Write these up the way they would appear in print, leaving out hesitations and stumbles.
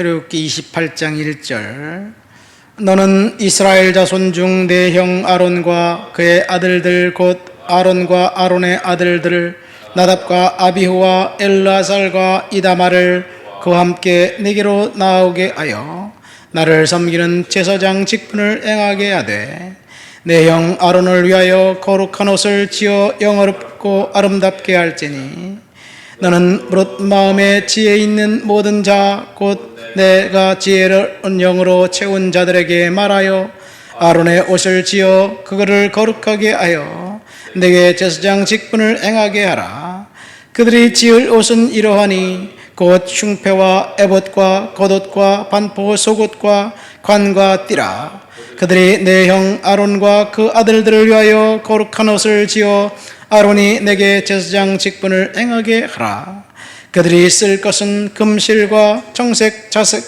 출애굽기 28장 1절. 너는 이스라엘 자손 중 내 형 아론과 그의 아들들 곧 아론과 아론의 아들들 나답과 아비후와 엘르아살과 이다말을 그와 함께 내게로 나오게 하여 나를 섬기는 제사장 직분을 행하게 하되 내 형 아론을 위하여 거룩한 옷을 지어 영화롭고 아름답게 할지니 너는 무릇 마음에 지혜 있는 모든 자 곧 내가 지혜로운 영으로 채운 자들에게 말하여 아론의 옷을 지어 그거를 거룩하게 하여 내게 제사장 직분을 행하게 하라. 그들이 지을 옷은 이러하니 곧 흉패와 에봇과 겉옷과 반포 속옷과 관과 띠라. 그들이 내 형 아론과 그 아들들을 위하여 거룩한 옷을 지어 아론이 내게 제사장 직분을 행하게 하라. 그들이 쓸 것은 금실과 청색, 자색,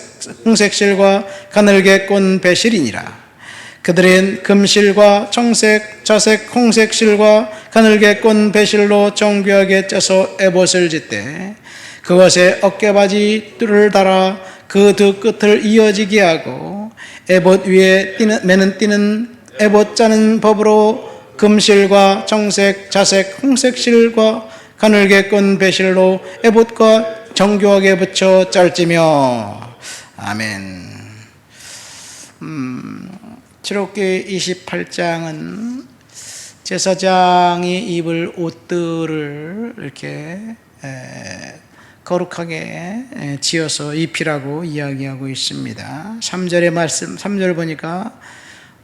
홍색실과 가늘게 꼰 배실이니라. 그들은 금실과 청색, 자색, 홍색실과 가늘게 꼰 배실로 정교하게 쪄서 에봇을 짓되 그것에 어깨바지 뜰을 달아 그 두 끝을 이어지게 하고 에봇 위에 매는 띠는 에봇 짜는 법으로 금실과 청색, 자색, 홍색실과 가늘게 꼰 배실로 에봇과 정교하게 붙여 짤지며. 아멘. 출애굽기 28장은 제사장이 입을 옷들을 이렇게 거룩하게 지어서 입히라고 이야기하고 있습니다. 3절의 말씀, 3절 보니까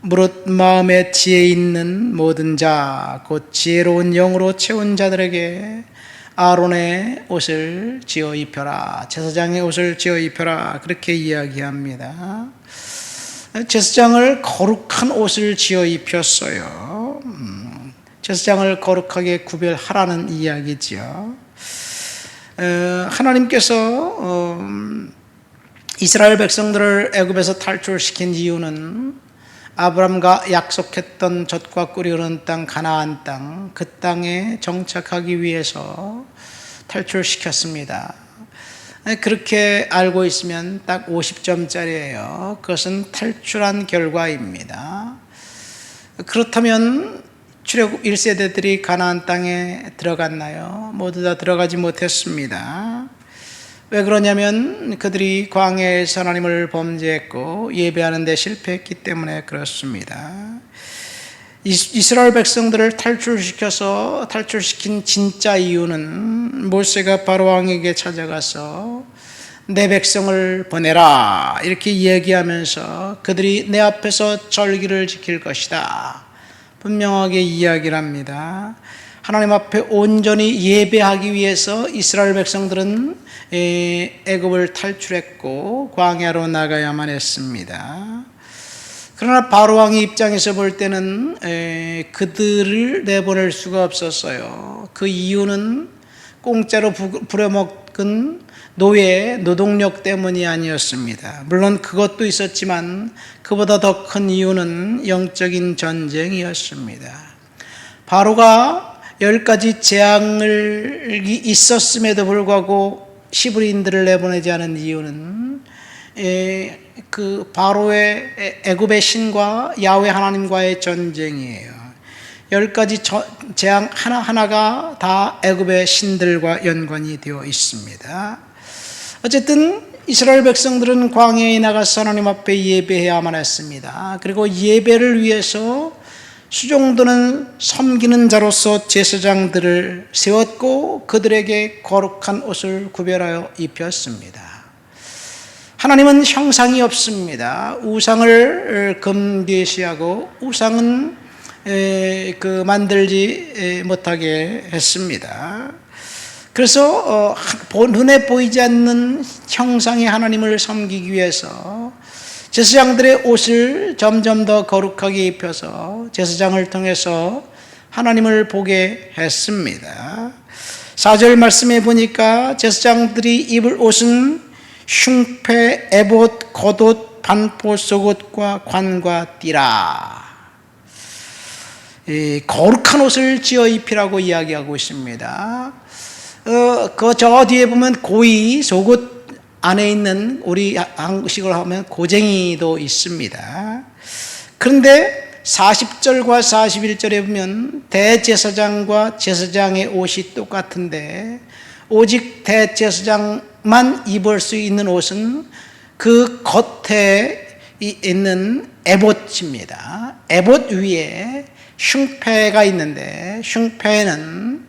무릇 마음에 지혜 있는 모든 자 곧 지혜로운 영으로 채운 자들에게 아론의 옷을 지어 입혀라, 제사장의 옷을 지어 입혀라, 그렇게 이야기합니다. 제사장을 거룩한 옷을 지어 입혔어요. 제사장을 거룩하게 구별하라는 이야기지요. 하나님께서 이스라엘 백성들을 애굽에서 탈출시킨 이유는 아브람과 약속했던 젖과 꿀이 흐르는 땅 가나안 땅, 그 땅에 정착하기 위해서 탈출시켰습니다. 그렇게 알고 있으면 딱 50점짜리예요. 그것은 탈출한 결과입니다. 그렇다면 출애굽 1세대들이 가나안 땅에 들어갔나요? 모두 다 들어가지 못했습니다. 왜 그러냐면 그들이 광야에서 하나님을 범죄했고 예배하는 데 실패했기 때문에 그렇습니다. 이스라엘 백성들을 탈출시킨 진짜 이유는 모세가 바로 왕에게 찾아가서 내 백성을 보내라 이렇게 얘기하면서 그들이 내 앞에서 절기를 지킬 것이다 분명하게 이야기를 합니다. 하나님 앞에 온전히 예배하기 위해서 이스라엘 백성들은 애굽을 탈출했고 광야로 나가야만 했습니다. 그러나 바로 왕의 입장에서 볼 때는 그들을 내보낼 수가 없었어요. 그 이유는 공짜로 부려먹은 노동력 때문이 아니었습니다. 물론 그것도 있었지만 그보다 더 큰 이유는 영적인 전쟁이었습니다. 바로가 10가지 재앙이 있었음에도 불구하고 시브리인들을 내보내지 않은 이유는 그 바로의 애굽의 신과 야훼 하나님과의 전쟁이에요. 10가지 재앙 하나하나가 다 애굽의 신들과 연관이 되어 있습니다. 어쨌든 이스라엘 백성들은 광야에 나가서 하나님 앞에 예배해야만 했습니다. 그리고 예배를 위해서 수종드는 섬기는 자로서 제사장들을 세웠고 그들에게 거룩한 옷을 구별하여 입혔습니다. 하나님은 형상이 없습니다. 우상을 금계시하고 우상은 만들지 못하게 했습니다. 그래서 눈에 보이지 않는 형상의 하나님을 섬기기 위해서 제사장들의 옷을 점점 더 거룩하게 입혀서 제사장을 통해서 하나님을 보게 했습니다. 4절 말씀에 보니까 제사장들이 입을 옷은 흉패, 에봇, 겉옷, 반포 속옷과 관과 띠라. 거룩한 옷을 지어 입히라고 이야기하고 있습니다. 그 저 뒤에 보면 고이, 속옷, 안에 있는 우리 한국식으로 하면 고쟁이도 있습니다. 그런데 40절과 41절에 보면 대제사장과 제사장의 옷이 똑같은데 오직 대제사장만 입을 수 있는 옷은 그 겉에 있는 에봇입니다. 에봇 위에 흉패가 있는데 흉패는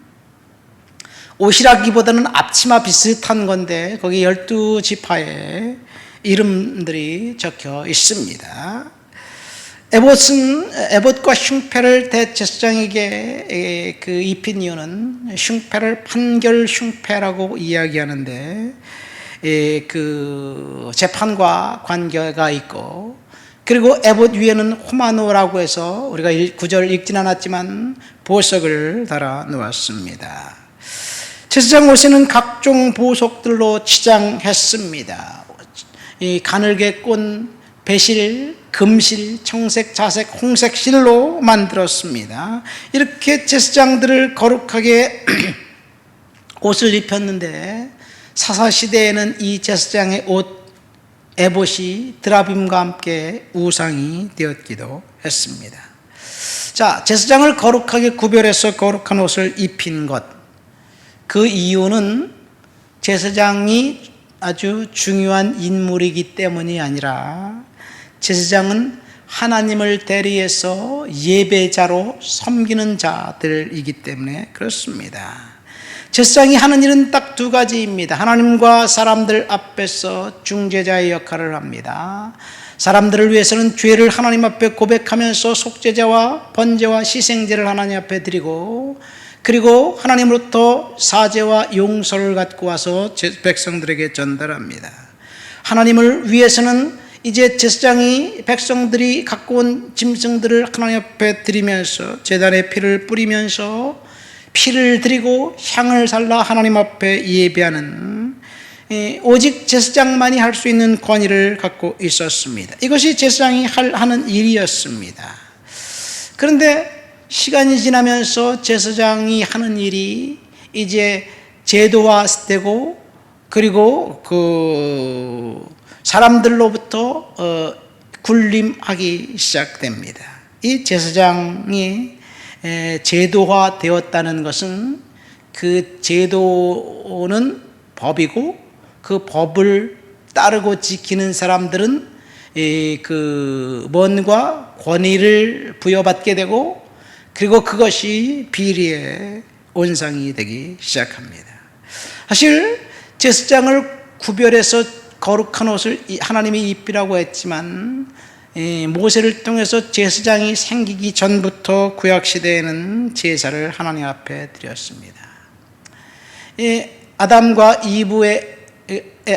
옷이라기보다는 앞치마 비슷한 건데 거기 12지파의 이름들이 적혀 있습니다. 에봇과 흉패를 대제사장에게 입힌 이유는 흉패를 판결 흉패라고 이야기하는데 그 재판과 관계가 있고, 그리고 에봇 위에는 호마노라고 해서 우리가 9절 읽진 않았지만 보석을 달아 놓았습니다. 제사장 옷에는 각종 보석들로 치장했습니다. 이 가늘게 꼰 배실, 금실, 청색, 자색, 홍색 실로 만들었습니다. 이렇게 제사장들을 거룩하게 옷을 입혔는데 사사시대에는 이 제사장의 옷 에봇이 드라빔과 함께 우상이 되었기도 했습니다. 자, 제사장을 거룩하게 구별해서 거룩한 옷을 입힌 것, 그 이유는 제사장이 아주 중요한 인물이기 때문이 아니라 제사장은 하나님을 대리해서 예배자로 섬기는 자들이기 때문에 그렇습니다. 제사장이 하는 일은 딱 두 가지입니다. 하나님과 사람들 앞에서 중재자의 역할을 합니다. 사람들을 위해서는 죄를 하나님 앞에 고백하면서 속죄제와 번제와 희생제를 하나님 앞에 드리고, 그리고 하나님으로부터 사죄와 용서를 갖고 와서 백성들에게 전달합니다. 하나님을 위해서는 이제 제사장이 백성들이 갖고 온 짐승들을 하나님 앞에 드리면서 제단에 피를 뿌리면서 피를 드리고 향을 살라 하나님 앞에 예배하는, 오직 제사장만이 할 수 있는 권위를 갖고 있었습니다. 이것이 제사장이 하는 일이었습니다. 그런데 시간이 지나면서 제사장이 하는 일이 이제 제도화되고, 그리고 그 사람들로부터 굴림하기 시작됩니다. 이 제사장이 제도화되었다는 것은 그 제도는 법이고 그 법을 따르고 지키는 사람들은 그 뭔가 권위를 부여받게 되고, 그리고 그것이 비리의 온상이 되기 시작합니다. 사실 제사장을 구별해서 거룩한 옷을 하나님이 입히라고 했지만 모세를 통해서 제사장이 생기기 전부터 구약시대에는 제사를 하나님 앞에 드렸습니다. 아담과 이브의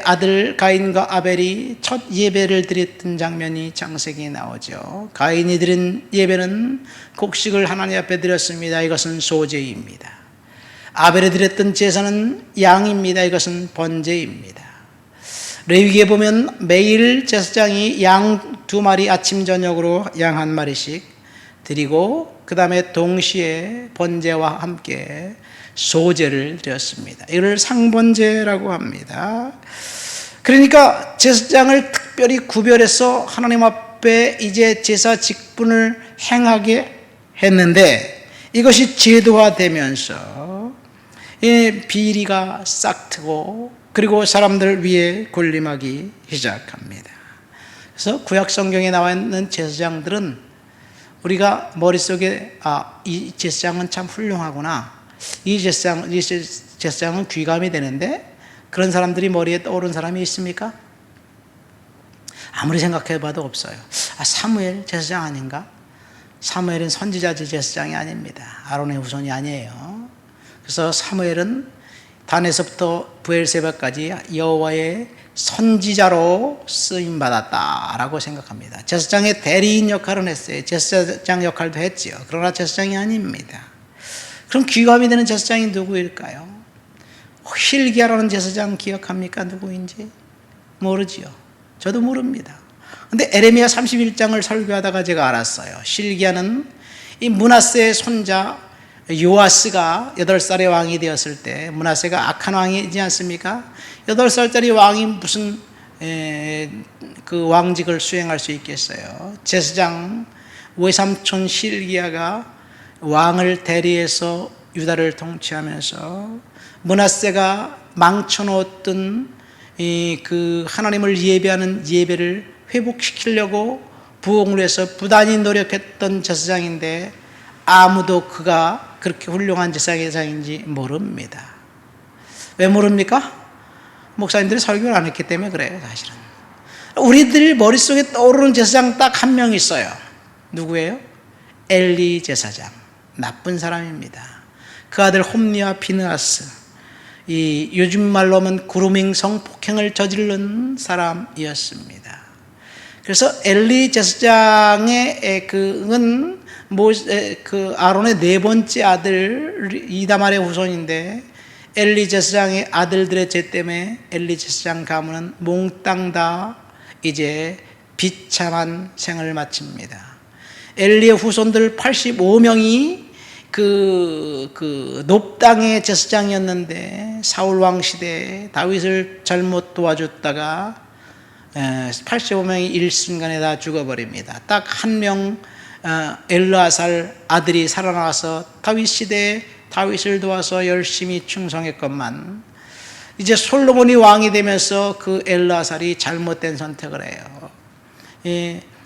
아들 가인과 아벨이 첫 예배를 드렸던 장면이 창세기에 나오죠. 가인이 드린 예배는 곡식을 하나님 앞에 드렸습니다. 이것은 소제입니다. 아벨이 드렸던 제사는 양입니다. 이것은 번제입니다. 레위기에 보면 매일 제사장이 양 2마리 아침 저녁으로 양 1마리씩 드리고, 그 다음에 동시에 번제와 함께 소제를 드렸습니다. 이걸 상번제라고 합니다. 그러니까 제사장을 특별히 구별해서 하나님 앞에 이제 제사 직분을 행하게 했는데, 이것이 제도화되면서 비리가 싹트고, 그리고 사람들 위에 군림하기 시작합니다. 그래서 구약 성경에 나와 있는 제사장들은 우리가 머릿속에 이 제사장은 참 훌륭하구나, 이 제사장은 귀감이 되는데, 그런 사람들이 머리에 떠오른 사람이 있습니까? 아무리 생각해봐도 없어요. 사무엘 제사장 아닌가? 사무엘은 선지자지 제사장이 아닙니다. 아론의 후손이 아니에요. 그래서 사무엘은 단에서부터 브엘세바까지 여호와의 선지자로 쓰임받았다라고 생각합니다. 제사장의 대리인 역할은 했어요. 제사장 역할도 했지요. 그러나 제사장이 아닙니다. 그럼 귀감이 되는 제사장이 누구일까요? 힐기야라는 제사장 기억합니까? 누구인지? 모르지요. 저도 모릅니다. 근데 에레미야 31장을 설교하다가 제가 알았어요. 실기야는 이 므낫세의 손자 요아스가 8살의 왕이 되었을 때 므낫세가 악한 왕이지 않습니까? 8살짜리 왕이 무슨 그 왕직을 수행할 수 있겠어요? 제사장 외삼촌 실기야가 왕을 대리해서 유다를 통치하면서 므낫세가 망쳐놓았던 그 하나님을 예배하는 예배를 회복시키려고 부흥을 해서 부단히 노력했던 제사장인데 아무도 그가 그렇게 훌륭한 제사장인지 모릅니다. 왜 모릅니까? 목사님들이 설교를 안 했기 때문에 그래요. 사실은 우리들 머릿속에 떠오르는 제사장 딱 한 명 있어요. 누구예요? 엘리 제사장. 나쁜 사람입니다. 그 아들 홈리와 비느하스, 요즘 말로 하면 그루밍 성폭행을 저지른 사람이었습니다. 그래서 엘리 제사장의 그 아론의 4번째 아들 이다말의 후손인데, 엘리 제사장의 아들들의 죄 때문에 엘리 제사장 가문은 몽땅 다 이제 비참한 생을 마칩니다. 엘리의 후손들 85명이 그 높당의 제사장이었는데 사울 왕 시대에 다윗을 잘못 도와줬다가 85명이 일순간에 다 죽어버립니다. 딱 한 명 엘르아살 아들이 살아나와서 다윗 시대에 다윗을 도와서 열심히 충성했건만, 이제 솔로몬이 왕이 되면서 그 엘르아살이 잘못된 선택을 해요.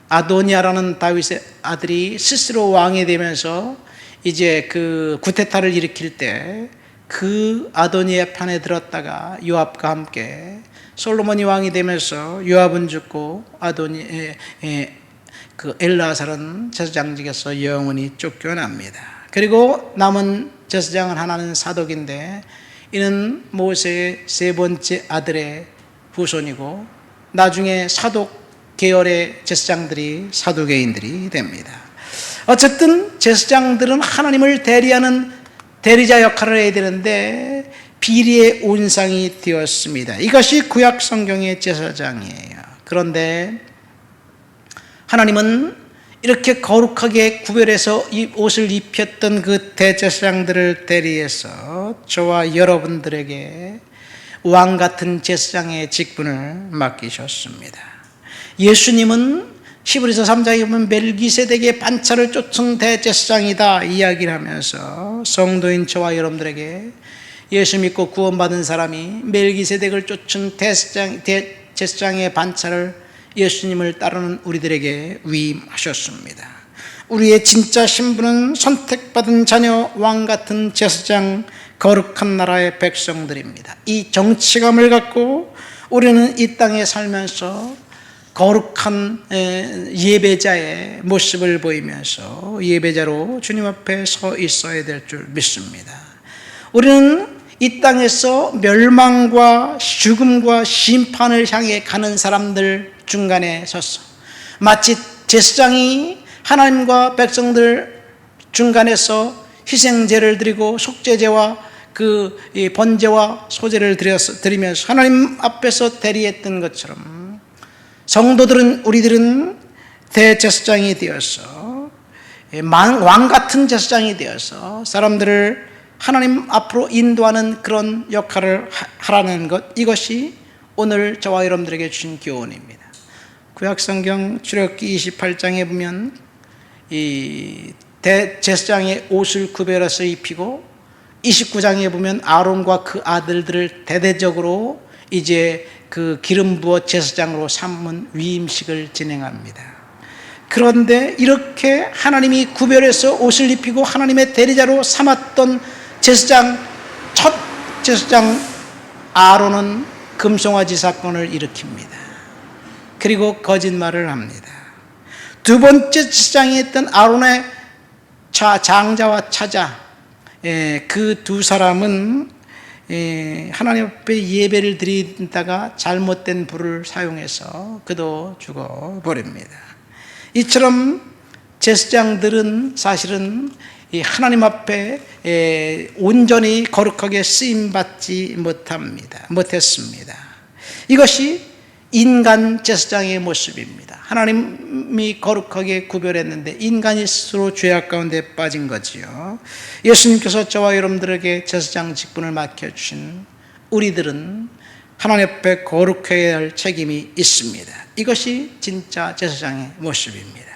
아도니아라는 다윗의 아들이 스스로 왕이 되면서 이제 그 구테타를 일으킬 때 그 아도니아 편에 들었다가 요압과 함께 솔로몬이 왕이 되면서 요압은 죽고 그 엘르아살은 제사장직에서 영원히 쫓겨납니다. 그리고 남은 제사장은 하나는 사독인데, 이는 모세의 3번째 아들의 후손이고 나중에 사독 계열의 제사장들이 사두개인들이 됩니다. 어쨌든 제사장들은 하나님을 대리하는 대리자 역할을 해야 되는데 비리의 온상이 되었습니다. 이것이 구약 성경의 제사장이에요. 그런데 하나님은 이렇게 거룩하게 구별해서 이 옷을 입혔던 그 대제사장들을 대리해서 저와 여러분들에게 왕 같은 제사장의 직분을 맡기셨습니다. 예수님은 히브리서 3장에 보면 멜기세덱의 반차를 쫓은 대제사장이다 이야기를 하면서 성도인 저와 여러분들에게 예수 믿고 구원받은 사람이 멜기세덱을 쫓은 대제사장의 반차를 예수님을 따르는 우리들에게 위임하셨습니다. 우리의 진짜 신분은 선택받은 자녀, 왕 같은 제사장, 거룩한 나라의 백성들입니다. 이 정치감을 갖고 우리는 이 땅에 살면서 거룩한 예배자의 모습을 보이면서 예배자로 주님 앞에 서 있어야 될 줄 믿습니다. 우리는 이 땅에서 멸망과 죽음과 심판을 향해 가는 사람들 중간에 섰어. 마치 제사장이 하나님과 백성들 중간에서 희생제를 드리고 속죄제와 그 번제와 소제를 드리면서 하나님 앞에서 대리했던 것처럼, 성도들은, 우리들은 대제사장이 되어서 왕 같은 제사장이 되어서 사람들을 하나님 앞으로 인도하는 그런 역할을 하라는 것, 이것이 오늘 저와 여러분들에게 주신 교훈입니다. 구약성경 출애굽기 28장에 보면 이 대제사장의 옷을 구별해서 입히고, 29장에 보면 아론과 그 아들들을 대대적으로 이제 그 기름 부어 제사장으로 삼은 위임식을 진행합니다. 그런데 이렇게 하나님이 구별해서 옷을 입히고 하나님의 대리자로 삼았던 제사장, 첫 제사장 아론은 금송아지 사건을 일으킵니다. 그리고 거짓말을 합니다. 두 번째 제사장이 했던 아론의 장자와 차자, 그 두 사람은 하나님 앞에 예배를 드리다가 잘못된 불을 사용해서 그도 죽어버립니다. 이처럼 제사장들은 사실은 하나님 앞에 온전히 거룩하게 쓰임받지 못했습니다. 이것이 인간 제사장의 모습입니다. 하나님이 거룩하게 구별했는데 인간이 스스로 죄악 가운데 빠진 거지요. 예수님께서 저와 여러분들에게 제사장 직분을 맡겨주신 우리들은 하나님 앞에 거룩해야 할 책임이 있습니다. 이것이 진짜 제사장의 모습입니다.